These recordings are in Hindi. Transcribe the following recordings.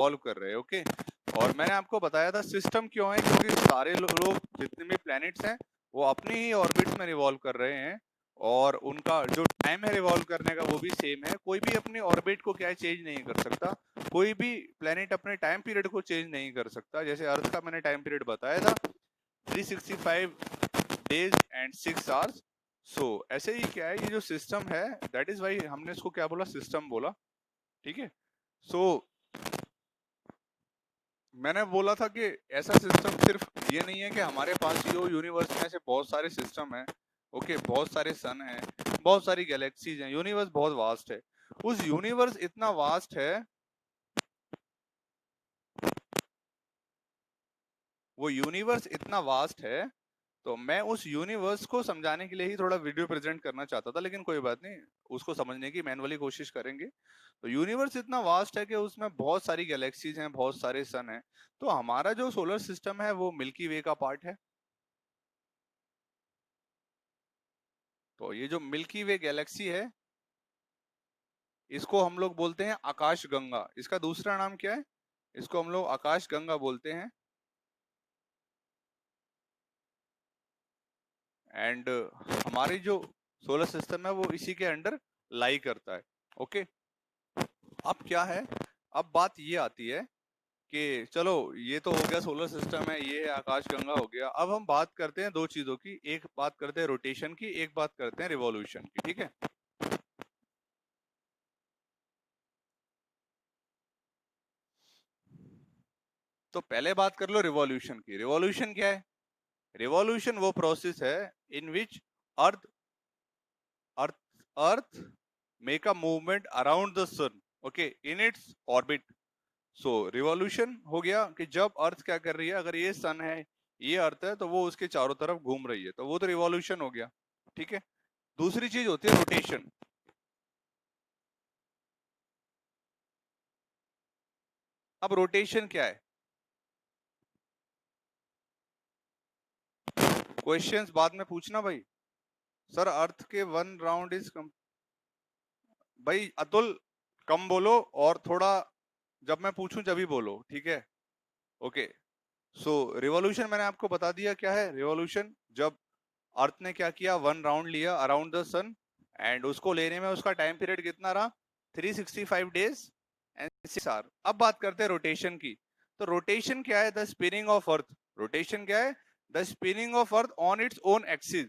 रिवॉल्व कर रहे हैं। ओके, और मैंने आपको बताया था सिस्टम क्यों है, क्योंकि सारे लोग जितने भी प्लैनेट्स हैं वो अपनी ही ऑर्बिट्स में रिवॉल्व कर रहे हैं और उनका जो टाइम है रिवॉल्व करने का वो भी सेम है। कोई भी अपनी ऑर्बिट को क्या है चेंज नहीं कर सकता, कोई भी प्लेनेट अपने टाइम पीरियड को चेंज नहीं कर सकता। जैसे अर्थ का मैंने टाइम पीरियड बताया था 365 डेज एंड 6 आवर्स। सो ऐसे ही क्या है ये जो सिस्टम है, दैट इज वाई हमने इसको क्या बोला, सिस्टम बोला। ठीक है, सो मैंने बोला था कि ऐसा सिस्टम सिर्फ ये नहीं है कि हमारे पास ही हो, यूनिवर्स में ऐसे बहुत सारे सिस्टम हैं। ओके, बहुत सारे सन हैं, बहुत सारी गैलेक्सीज हैं, यूनिवर्स बहुत वास्ट है। उस यूनिवर्स इतना वास्ट है, वो यूनिवर्स इतना वास्ट है, तो मैं उस यूनिवर्स को समझाने के लिए ही थोड़ा वीडियो प्रेजेंट करना चाहता था, लेकिन कोई बात नहीं, उसको समझने की मैनुअली कोशिश करेंगे। तो यूनिवर्स इतना वास्ट है कि उसमें बहुत सारी गैलेक्सीज हैं, बहुत सारे सन हैं। तो हमारा जो सोलर सिस्टम है वो मिल्की वे का पार्ट है। तो ये जो मिल्की वे गैलेक्सी है इसको हम लोग बोलते हैं आकाश गंगा। इसका दूसरा नाम क्या है? इसको हम लोग आकाश गंगा बोलते हैं। एंड हमारी जो सोलर सिस्टम है वो इसी के अंडर लाई करता है। ओके, अब क्या है, अब बात ये आती है कि चलो ये तो हो गया सोलर सिस्टम है, ये है आकाश गंगा हो गया। अब हम बात करते हैं दो चीजों की, एक बात करते हैं रोटेशन की, एक बात करते हैं रिवॉल्यूशन की। ठीक है, तो पहले बात कर लो रिवॉल्यूशन की। रिवॉल्यूशन क्या है? रिवॉल्यूशन वो प्रोसेस है in which earth earth earth make a movement around the sun, okay, in its orbit. So revolution हो गया कि जब अर्थ क्या कर रही है, अगर ये सन है, ये अर्थ है, तो वो उसके चारों तरफ घूम रही है, तो वो तो रिवॉल्यूशन हो गया। ठीक है, दूसरी चीज होती है रोटेशन। अब रोटेशन क्या है? क्वेश्चंस बाद में पूछना भाई। सर अर्थ के वन राउंड इज कम, भाई अतुल कम बोलो और थोड़ा जब मैं पूछूं जब ही बोलो, ठीक है? ओके, सो रिवॉल्यूशन मैंने आपको बता दिया क्या है। रिवॉल्यूशन जब अर्थ ने क्या किया, वन राउंड लिया अराउंड द सन, एंड उसको लेने में उसका टाइम पीरियड कितना रहा, 365 डेज एंड 6 आवर। अब बात करते हैं रोटेशन की। तो रोटेशन क्या है? The spinning of earth. Rotation क्या है? The spinning of earth on its own axis.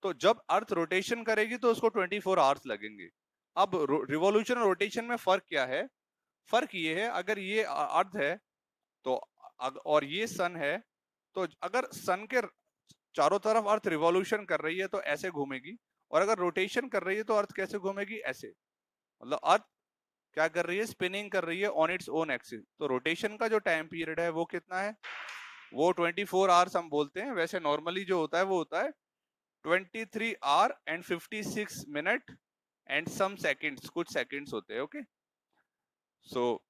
तो जब अर्थ रोटेशन करेगी तो उसको 24 आवर्स लगेंगे। अब रिवॉल्यूशन और रोटेशन में फर्क क्या है? फर्क ये है, अगर ये अर्थ है तो और ये सन है, तो अगर सन के चारों तरफ अर्थ रिवॉल्यूशन कर रही है तो ऐसे घूमेगी, और अगर रोटेशन कर रही है तो अर्थ कैसे घूमेगी? ऐसे। मतलब अर्थ क्या कर रही है? स्पिनिंग कर रही है ऑन इट्स ओन एक्सिस। तो रोटेशन का जो टाइम पीरियड है वो कितना है? वो 24 आवर्स हम बोलते हैं। वैसे नॉर्मली जो होता है वो होता है 23 hour and 56 minute and some seconds, कुछ सेकंड्स होते हैं। ओके, सो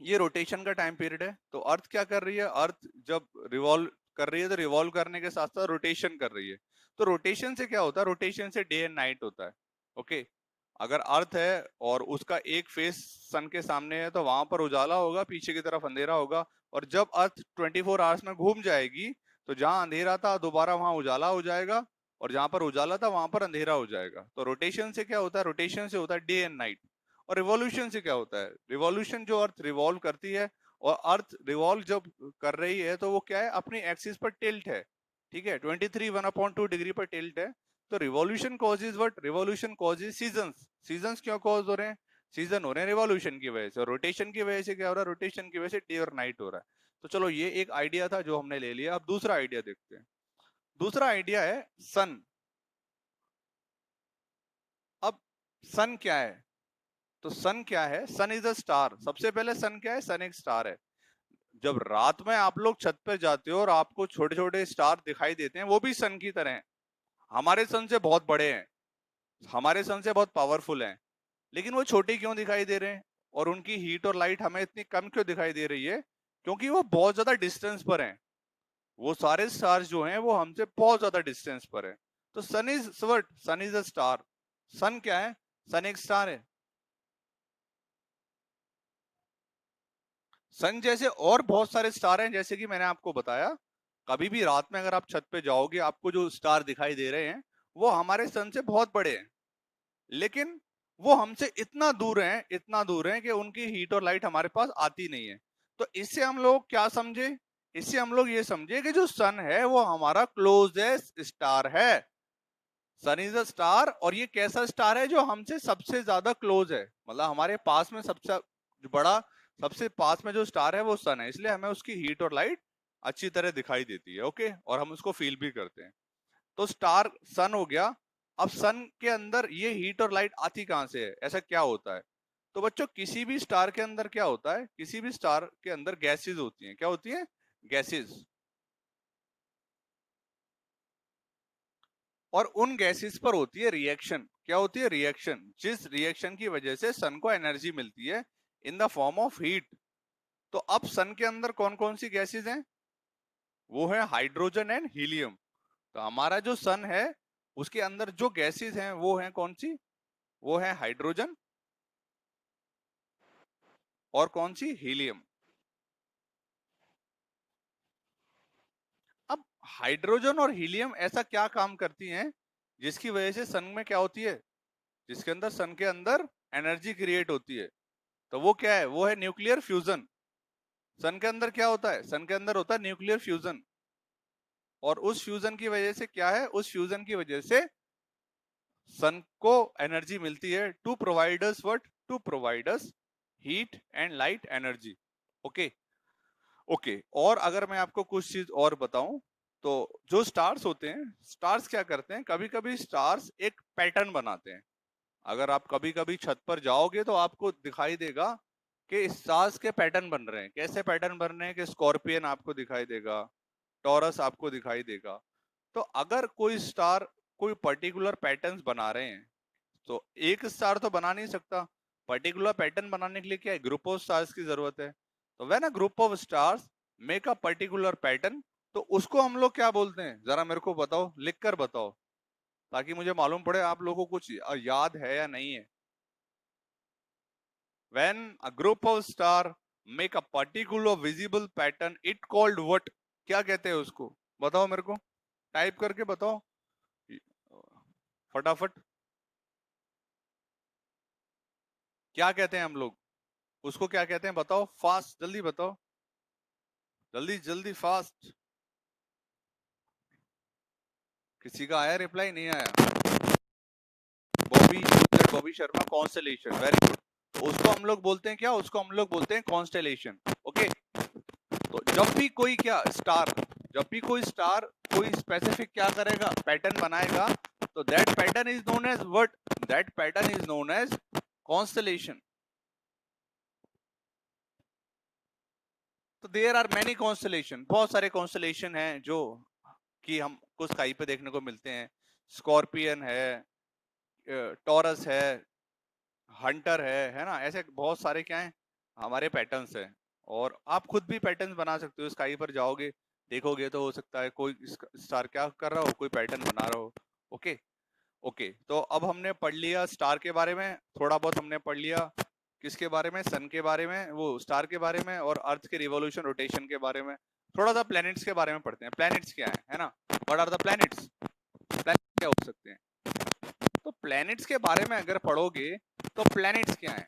ये रोटेशन का टाइम पीरियड है। तो अर्थ क्या कर रही है? अर्थ जब रिवॉल्व कर रही है तो रिवॉल्व करने के साथ साथ रोटेशन कर रही है। तो रोटेशन से क्या होता है? रोटेशन से डे एंड नाइट होता है। ओके, अगर अर्थ है और उसका एक फेस सन के सामने है तो वहां पर उजाला होगा, पीछे की तरफ अंधेरा होगा। और जब अर्थ 24 आवर्स में घूम जाएगी तो जहां अंधेरा था दोबारा वहां उजाला हो जाएगा, और जहां पर उजाला था वहां पर अंधेरा हो जाएगा। तो रोटेशन से क्या होता है? रोटेशन से होता है डे एंड नाइट। और रिवॉल्यूशन से क्या होता है? रिवॉल्यूशन जो अर्थ रिवॉल्व करती है, और अर्थ रिवॉल्व जब कर रही है तो वो क्या है? अपनी एक्सिस पर टिल्ट है। ठीक है, 23 1/2 डिग्री पर टिल्ट है। तो revolution causes what? Revolution causes seasons. Seasons क्यों कॉज हो रहे हैं? सीजन हो रहे हैं रिवॉल्यूशन की वजह से। और रोटेशन की वजह से क्या हो रहा है? रोटेशन की वजह से डे और नाइट हो रहा है। तो चलो ये एक आइडिया था जो हमने ले लिया। अब दूसरा आइडिया देखते हैं। दूसरा आइडिया है सन। अब सन क्या है? तो सन क्या है? सन इज अ स्टार। सबसे पहले सन क्या है? सन एक स्टार है। जब रात में आप लोग छत पर जाते हो और आपको छोटे छोटे स्टार दिखाई देते हैं, वो भी सन की तरह हैं। हमारे सन से बहुत बड़े हैं, हमारे सन से बहुत पावरफुल हैं, लेकिन वो छोटे क्यों दिखाई दे रहे हैं? और उनकी हीट और लाइट हमें इतनी कम क्यों दिखाई दे रही है? क्योंकि वो बहुत ज्यादा डिस्टेंस पर हैं। वो सारे स्टार्स जो हैं वो हमसे बहुत ज्यादा डिस्टेंस पर है। तो sun is what? Sun is a star. Sun क्या है? सन एक स्टार है। सन जैसे और बहुत सारे स्टार हैं, जैसे कि मैंने आपको बताया, कभी भी रात में अगर आप छत पे जाओगे आपको जो स्टार दिखाई दे रहे हैं वो हमारे सन से बहुत बड़े हैं, लेकिन वो हमसे इतना दूर हैं कि उनकी हीट और लाइट हमारे पास आती नहीं है। तो इससे हम लोग क्या समझे? इससे हम लोग ये समझे कि जो सन है वो हमारा क्लोजेस्ट स्टार है। सन इज अ स्टार, और ये कैसा स्टार है? जो हमसे सबसे ज्यादा क्लोज है, मतलब हमारे पास में सबसे बड़ा, सबसे पास में जो स्टार है वो सन है, इसलिए हमें उसकी हीट और लाइट अच्छी तरह दिखाई देती है। ओके, और हम उसको फील भी करते हैं। तो स्टार सन हो गया। अब सन के अंदर ये हीट और लाइट आती कहां से है? ऐसा क्या होता है? तो बच्चों, किसी भी स्टार के अंदर क्या होता है? किसी भी स्टार के अंदर गैसेस होती हैं। क्या होती हैं? गैसेस। और उन गैसेस पर होती है रिएक्शन। क्या होती है? रिएक्शन। जिस रिएक्शन की वजह से सन को एनर्जी मिलती है in the form of heat. तो अब सन के अंदर कौन कौन सी गैसेस हैं? वो है हाइड्रोजन एंड हीलियम। तो हमारा जो सन है उसके अंदर जो गैसेस हैं वो हैं कौन सी? वो है हाइड्रोजन और कौन सी? हीलियम। अब हाइड्रोजन और हीलियम ऐसा क्या काम करती हैं जिसकी वजह से सन में क्या होती है? जिसके अंदर सन के अंदर एनर्जी क्रिएट होती है। तो वो क्या है? वो है न्यूक्लियर फ्यूजन। सन के अंदर क्या होता है? सन के अंदर होता है न्यूक्लियर फ्यूजन। और उस फ्यूजन की वजह से क्या है? उस फ्यूजन की वजह से सन को एनर्जी मिलती है to provide us what? To provide us heat and light energy. Okay. Okay, और अगर मैं आपको कुछ चीज और बताऊं, तो जो स्टार्स होते हैं, स्टार्स क्या करते हैं? कभी कभी स्टार्स एक पैटर्न बनाते हैं। अगर आप कभी कभी छत पर जाओगे तो आपको दिखाई देगा कि स्टार्स के पैटर्न बन रहे हैं। कैसे पैटर्न बन रहे हैं? कि स्कॉर्पियन आपको दिखाई देगा, टॉरस आपको दिखाई देगा। तो अगर कोई स्टार कोई पर्टिकुलर पैटर्न्स बना रहे हैं, तो एक स्टार तो बना नहीं सकता। पर्टिकुलर पैटर्न बनाने के लिए क्या है? ग्रुप ऑफ स्टार्स की जरूरत है। तो when a group of stars make a particular pattern, तो उसको हम लोग क्या बोलते हैं? जरा मेरे को बताओ, लिख कर बताओ, ताकि मुझे मालूम पड़े आप लोगों को कुछ याद है या नहीं है। When a group of star make a particular visible pattern, it called what? क्या कहते हैं उसको? बताओ मेरे को, टाइप करके बताओ फटाफट। क्या कहते हैं हम लोग उसको? क्या कहते हैं? बताओ फास्ट, जल्दी बताओ, जल्दी जल्दी फास्ट। किसी का आया रिप्लाई? नहीं आया। Bobby Bobby Sharma, constellation, very good. तो उसको हम लोग बोलते हैं क्या? उसको हम लोग बोलते हैं कॉन्स्टेलेशन। ओके। तो जब भी कोई क्या स्टार, जब भी कोई स्टार कोई स्पेसिफिक क्या करेगा? पैटर्न बनाएगा, तो that pattern is known as what? That pattern is known as constellation. तो देयर आर मेनी कॉन्स्टेलेशन, बहुत सारे कॉन्स्टेलेशन हैं जो कि हमको स्काई पे देखने को मिलते हैं। स्कॉर्पियन है, टॉरस है, हंटर है ना? ऐसे बहुत सारे क्या है हमारे पैटर्न्स हैं। और आप खुद भी पैटर्न्स बना सकते हो। स्काई पर जाओगे, देखोगे तो हो सकता है कोई स्टार क्या कर रहा हो, कोई पैटर्न बना रहा हो। ओके। ओके, तो अब हमने पढ़ लिया स्टार के बारे में, थोड़ा बहुत हमने पढ़ लिया किसके बारे में? सन के बारे में, वो स्टार के बारे में, और अर्थ के रिवॉल्यूशन रोटेशन के बारे में। थोड़ा सा प्लैनेट्स के बारे में पढ़ते हैं। प्लैनेट्स क्या है ना? What are the planets? Planets क्या हो सकते हैं? तो प्लैनेट्स के बारे में अगर पढ़ोगे तो प्लैनेट्स क्या है?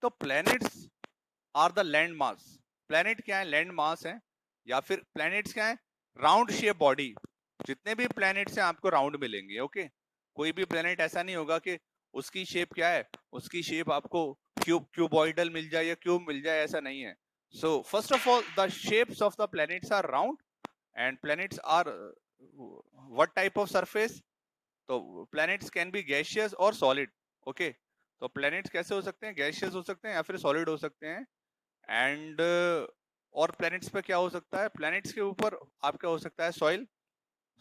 तो planets are the land mass. Planet क्या है? लैंड मास है। या फिर प्लैनेट्स क्या है? Round shape body. जितने भी प्लैनेट्स हैं आपको राउंड मिलेंगे। ओके। कोई भी प्लैनेट ऐसा नहीं होगा कि उसकी शेप क्या है, उसकी शेप आपको क्यूबॉइडल मिल जाए या क्यूब मिल जाए, ऐसा नहीं है। So first of all the shapes of the planets are round, and planets are what type of surface? तो प्लैनेट्स कैन बी गैसियस और सॉलिड। ओके। तो प्लैनेट्स कैसे हो सकते हैं? गैसियस हो सकते हैं या फिर सॉलिड हो सकते हैं। एंड और प्लैनेट्स पे क्या हो सकता है? प्लैनेट्स के ऊपर आपका हो सकता है सॉइल,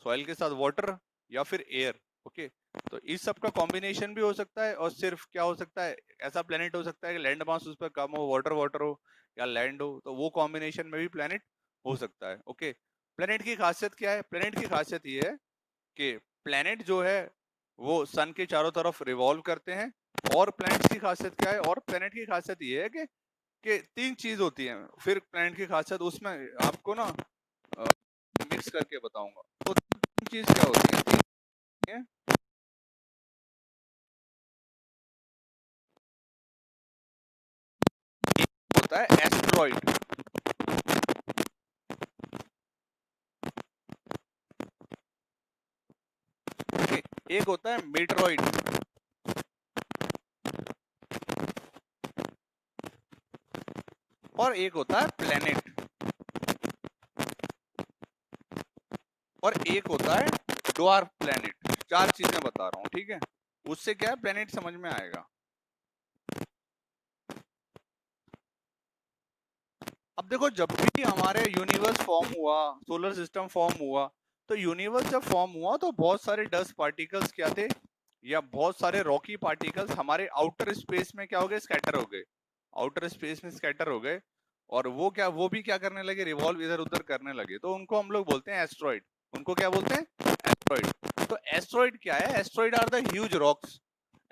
सॉइल के साथ वाटर, या फिर एयर। ओके। तो इस सब का कॉम्बिनेशन भी हो सकता है। और सिर्फ क्या हो सकता है? ऐसा प्लैनेट हो सकता है कि लैंड मास उस पर कम हो, वाटर वाटर हो, या लैंड हो, तो वो कॉम्बिनेशन में भी प्लैनेट हो सकता है। ओके। प्लैनेट की खासियत क्या है? प्लैनेट की खासियत ये है कि प्लैनेट जो है वो सन के चारों तरफ रिवॉल्व करते हैं। और प्लैनेट्स की खासियत क्या है? और प्लैनेट की खासियत ये है कि कि 3 चीज होती है, फिर प्लैनेट की खासियत उसमें आपको ना मिक्स करके बताऊंगा। तो 3 चीज क्या होती है? एक होता है एस्ट्रॉइड, एक होता है मीटरॉइड, और एक होता है प्लैनेट, और एक होता है ड्वार्फ प्लैनेट। 4 चीजें बता रहा हूँ, ठीक है? उससे क्या है, प्लैनेट समझ में आएगा। अब देखो, जब भी हमारे यूनिवर्स फॉर्म हुआ, सोलर सिस्टम फॉर्म हुआ, तो यूनिवर्स जब फॉर्म हुआ तो बहुत सारे डस्ट पार्टिकल्स क्या थे, या बहुत सारे रॉकी पार्टिकल्स हमारे आउटर स्पेस में क्या हो गए, स्कैटर हो गए। आउटर स्पेस में स्कैटर हो गए, और वो भी क्या करने लगे, रिवॉल्व इधर उधर करने लगे। तो उनको हम लोग बोलते हैं एस्ट्रॉइड। उनको क्या बोलते हैं? एस्ट्रॉइड। तो एस्ट्रॉइड क्या है? Asteroid are the huge rocks.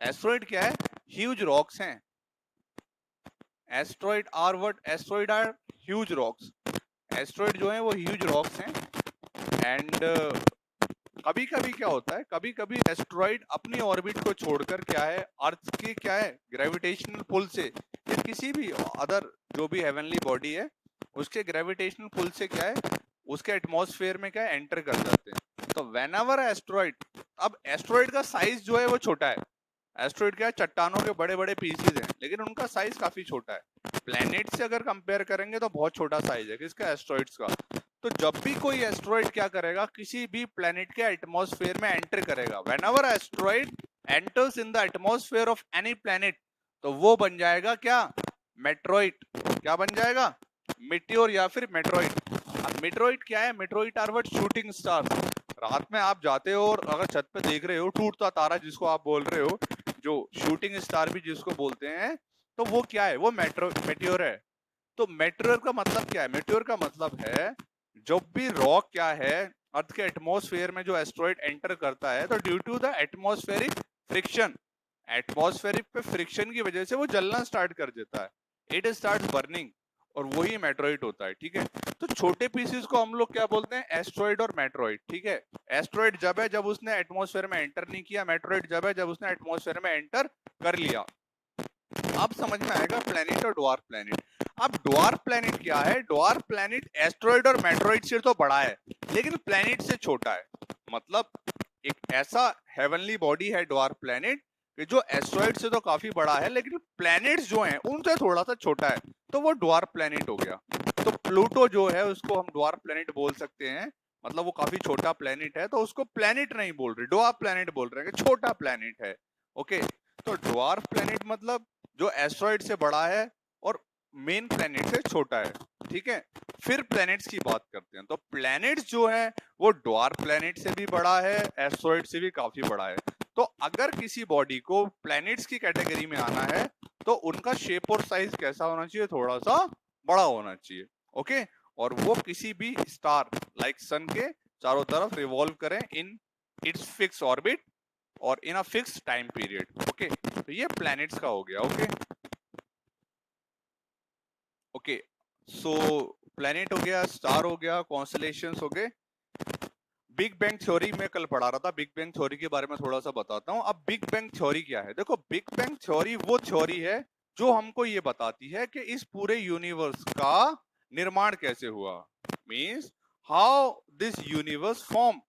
Asteroid क्या है? ह्यूज रॉक्स हैं। Asteroid are what? Asteroid are huge rocks. Asteroid जो है वो ह्यूज रॉक्स हैं। एंड कभी कभी क्या होता है, कभी कभी एस्ट्रॉइड अपनी ऑर्बिट को छोड़कर क्या है, अर्थ की क्या है, ग्रेविटेशनल पुल से, या किसी भी अदर जो भी हेवनली बॉडी है उसके ग्रेविटेशनल पुल से क्या है, उसके एटमॉस्फेयर में क्या है, एंटर कर जाते हैं। तो व्हेनेवर एस्ट्रॉइड, अब एस्ट्रॉइड का साइज जो है वो छोटा है। एस्ट्रॉइड क्या है, चट्टानों के बड़े बड़े पीसेज हैं, लेकिन उनका साइज काफी छोटा है। प्लैनेट से अगर कंपेयर करेंगे तो बहुत छोटा साइज है किसका, एस्ट्रॉइड्स का। तो जब भी कोई एस्ट्रॉइड क्या करेगा, किसी भी प्लैनेट के एटमॉस्फेयर में एंटर करेगा, whenever asteroid enters in the atmosphere of any planet, तो वो बन जाएगा क्या, मेट्रॉइड। क्या बन जाएगा? मिट्योर या फिर मेट्रॉइड। अब मेट्रॉइड क्या है? Meteoroid are what? Shooting star. रात में आप जाते हो और अगर छत पे देख रहे हो टूटता तारा जिसको आप बोल रहे हो, जो शूटिंग स्टार भी जिसको बोलते हैं, तो वो क्या है, वो मेट्योर है। तो मेट्योर का मतलब क्या है? मेट्योर का मतलब है जब भी रॉक क्या है, अर्थ के एटमॉस्फेयर में जो एस्ट्रॉइड एंटर करता है, तो due to the atmospheric friction, atmospheric पे फ्रिक्शन की वजह से वो जलना स्टार्ट कर देता है, इट स्टार्ट बर्निंग, और वही मेट्रॉइड होता है। ठीक है, तो छोटे पीसेस को हम लोग क्या बोलते हैं, एस्ट्रॉइड और मेट्रॉइड। ठीक है, एस्ट्रॉइड जब है जब उसने एटमॉस्फेयर में एंटर नहीं किया, मेट्रॉइड जब है जब उसने एटमॉस्फेयर में एंटर कर लिया। अब समझ में आएगा प्लेनेट और ड्वार्फ प्लेनेट। अब ड्वार्फ प्लेनेट क्या है? ड्वार्फ प्लेनेट एस्ट्रॉइड और मेट्रॉइड से तो बड़ा है, लेकिन प्लेनेट से छोटा है। मतलब एक ऐसा हेवनली बॉडी है ड्वार्फ प्लेनेट कि जो एस्ट्रॉइड से तो काफी बड़ा है, लेकिन प्लैनेट्स जो हैं उनसे थोड़ा सा छोटा है, तो वो ड्वार्फ प्लेनेट हो गया। तो प्लूटो जो है उसको हम ड्वार्फ प्लेनेट बोल सकते हैं, मतलब वो काफी छोटा प्लेनेट है, तो उसको प्लेनेट नहीं बोल रहे, ड्वार्फ प्लेनेट बोल रहे हैं कि छोटा प्लेनेट है। ओके, तो ड्वार्फ प्लेनेट मतलब जो एस्ट्रॉइड से बड़ा है और मेन प्लेनेट से छोटा है। ठीक है, फिर प्लैनेट्स की बात करते हैं। तो प्लैनेट्स जो है वो ड्वार्फ प्लैनेट से भी बड़ा है, एस्ट्रॉइड से भी काफी बड़ा है। तो अगर किसी बॉडी को प्लैनेट्स की कैटेगरी में आना है तो उनका शेप और साइज कैसा होना चाहिए, थोड़ा सा बड़ा होना चाहिए। ओके, और वो किसी भी स्टार लाइक सन के चारों तरफ रिवॉल्व करें इन इट्स फिक्स ऑर्बिट और in a fix time period. Okay, तो ये प्लैनेट्स का हो गया। ओके ओके, सो प्लैनेट हो गया, स्टार हो गया, कॉन्स्टलेशंस हो गए। बिग बैंग थ्योरी में कल पढ़ा रहा था, बिग बैंग थ्योरी के बारे में थोड़ा सा बताता हूँ। अब बिग बैंग थ्योरी क्या है? देखो, बिग बैंग थ्योरी वो थ्योरी है जो हमको ये बताती है कि इस पूरे यूनिवर्स का निर्माण कैसे हुआ, means how this universe form.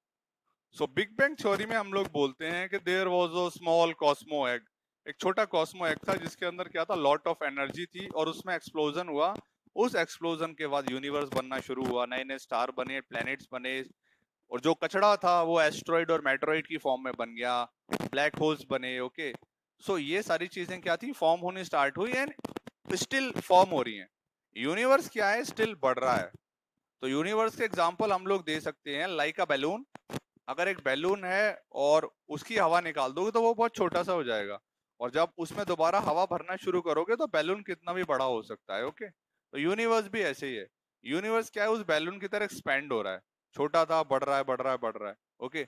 So big bang theory में हम लोग बोलते हैं कि there was a small cosmo egg, एक छोटा कॉस्मो एग था जिसके अंदर क्या था, लॉट ऑफ एनर्जी थी, और उसमें एक्सप्लोजन हुआ। उस एक्सप्लोजन के बाद यूनिवर्स बनना शुरू हुआ, नए नए स्टार बने, प्लैनेट्स बने, और जो कचड़ा था वो एस्ट्रॉइड और मेट्रॉइड की फॉर्म में बन गया, ब्लैक होल्स बने। ओके, सो ये सारी चीजें क्या थी, फॉर्म होनी स्टार्ट हुई एंड स्टिल फॉर्म हो रही हैं। यूनिवर्स क्या है, स्टिल बढ़ रहा है। तो यूनिवर्स के एग्जांपल हम लोग दे सकते हैं लाइक अ बैलून। अगर एक बैलून है और उसकी हवा निकाल दोगे तो वो बहुत छोटा सा हो जाएगा, और जब उसमें दोबारा हवा भरना शुरू करोगे तो बैलून कितना भी बड़ा हो सकता है। ओके, तो यूनिवर्स भी ऐसे ही है। यूनिवर्स क्या है, उस बैलून की तरह एक्सपैंड हो रहा है, छोटा था, बढ़ रहा है, बढ़ रहा है, बढ़ रहा है। Okay,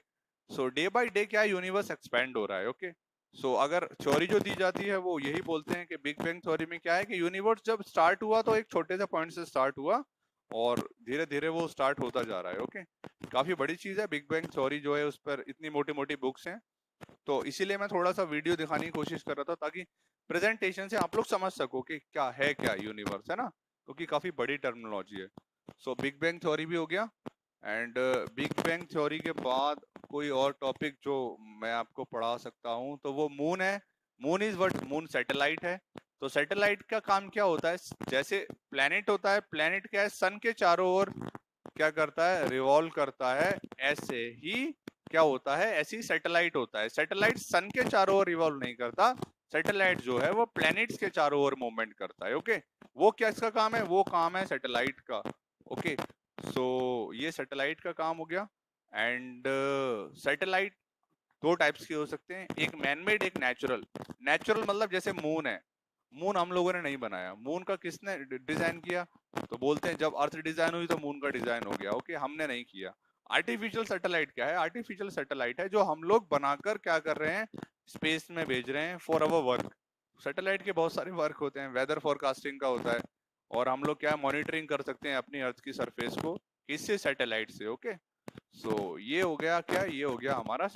so day by day क्या है, यूनिवर्स एक्सपैंड हो रहा है। ओके, सो अगर थ्योरी जो दी जाती है वो यही बोलते हैं कि बिग बैंग थ्योरी में क्या है कि यूनिवर्स जब स्टार्ट हुआ तो एक छोटे से पॉइंट से स्टार्ट हुआ और धीरे धीरे वो स्टार्ट होता जा रहा है। ओके, काफी बड़ी चीज है बिग बैंग थ्योरी जो है, उस पर इतनी मोटी मोटी बुक्स हैं। तो इसीलिए मैं थोड़ा सा वीडियो दिखाने की कोशिश कर रहा था ताकि प्रेजेंटेशन से आप लोग समझ सको कि क्या यूनिवर्स है ना, क्योंकि काफी बड़ी टर्मिनोलॉजी है। सो बिग बैंग थ्योरी भी हो गया। एंड बिग बैंग थ्योरी के बाद कोई और टॉपिक जो मैं आपको पढ़ा सकता हूँ तो वो मून है। Moon is what? Moon satellite है। तो सैटेलाइट का काम क्या होता है? जैसे प्लेनेट होता है, प्लेनेट क्या है, सन के चारों ओर क्या करता है? रिवॉल्व करता है। ऐसे ही क्या होता है, ऐसी सैटेलाइट होता है। सैटेलाइट सन के चारों ओर रिवॉल्व नहीं करता, सैटेलाइट जो है वो प्लैनेट्स के चारों ओर मूवमेंट करता है। ओके, वो क्या इसका काम है? वो काम है सैटेलाइट का। ओके, सो ये सैटेलाइट का काम हो गया। एंड सैटेलाइट दो टाइप्स के हो सकते हैं, एक मैनमेड एक नेचुरल। नेचुरल मतलब जैसे मून है, मून हम लोगों ने नहीं बनाया। मून का किसने डिजाइन किया? तो बोलते हैं जब अर्थ डिजाइन हुई तो मून का डिजाइन हो गया। ओके, हमने नहीं किया। आर्टिफिशियल सैटेलाइट क्या है? आर्टिफिशियल सैटेलाइट है जो हम लोग बनाकर क्या कर रहे हैं, स्पेस में भेज रहे हैं फॉर अवर वर्क। सैटेलाइट के बहुत सारे वर्क होते हैं, वेदर फोरकास्टिंग का होता है, और हम लोग क्या मॉनिटरिंग कर सकते हैं अपनी अर्थ की सरफेस को, किससे? सैटेलाइट से। ओके, सो ये हो गया क्या? ये हो गया हमारा